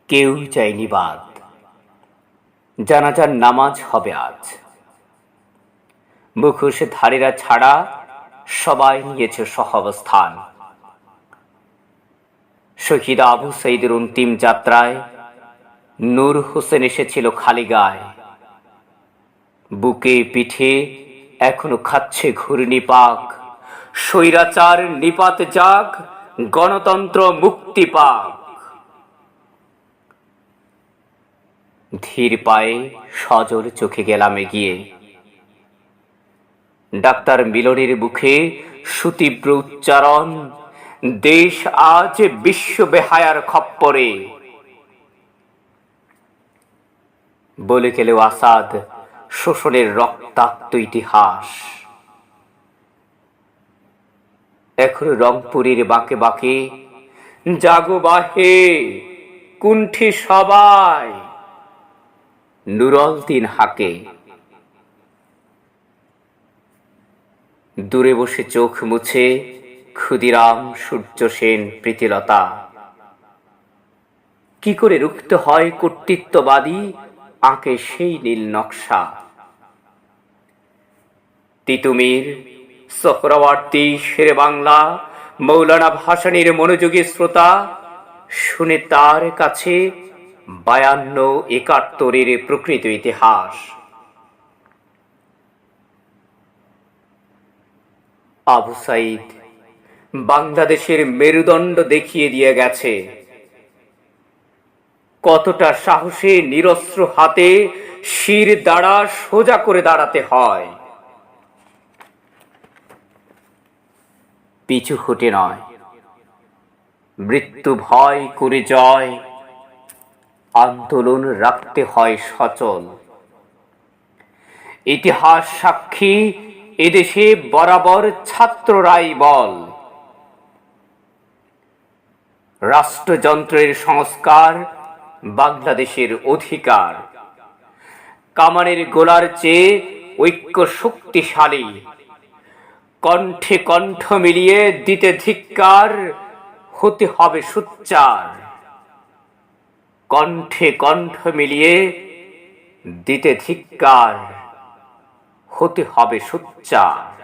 কেউ চায়নি বাদ। জানাজার নামাজ হবে আজ। মুখোশধারীরা ছাড়া সবাই নিয়েছে সহাবস্থান। শহীদ আবু সাঈদের অন্তিম যাত্রায় নূর হোসেন এসেছিল খালি গায়ে। বুকে পিঠে এখনো খাচ্ছে ঘূর্ণিপাক। স্বৈরাচার নিপাত যাক, গণতন্ত্র মুক্তি পাক। ধীর পায়ে সজল চোখে গেলাম এগিয়ে। ডাক্তার মিলনের মুখে সুতীব্র উচ্চারণ, দেশ আজ বিশ্ব বেহায়ার খপ্পরে। বলে গেলেও আসাদ শোষণের রক্তাক্ত ইতিহাস। এখন রংপুরের বাঁকে বাঁকে জাগো বাহে কুণ্ঠে সবাই, নুরল দিন হাকে। দূরে বসে চোখ মুছে ক্ষুদিরাম সূর্য সেন প্রীতিলতা। কি করে রুখতে হয় কর্তৃত্ববাদী, আঁকে সেই নীল নকশা। তিতুমির, সোহরাওয়ার্দী, শেরে বাংলা, মৌলানা ভাসানীর মনোযোগী শ্রোতা শুনে তার কাছে 52-71 প্রকৃত ইতিহাস। আবু সাঈদ বাংলাদেশের মেরুদণ্ড দেখিয়ে দিয়ে গেছে। কতটা সাহসে নিরস্ত্র হাতে শির দাঁড়া সোজা করে দাঁড়াতে হয়। পিছু হটে নয়, মৃত্যু ভয় করে জয়। আন্দোলন রাখতে হয় সচল। ইতিহাস সাক্ষী, এদেশে বরাবর ছাত্ররাই বল। রাষ্ট্রযন্ত্রের সংস্কার বাংলাদেশের অধিকার। কামানের গোলার চেয়ে ঐক্য শক্তিশালী। কণ্ঠে কণ্ঠ মিলিয়ে দিতে ধিক্কার, হতে হবে সোচ্চার। কণ্ঠে কণ্ঠ মিলিয়ে দিতে ধিক্কার, হতে হবে সোচ্চার।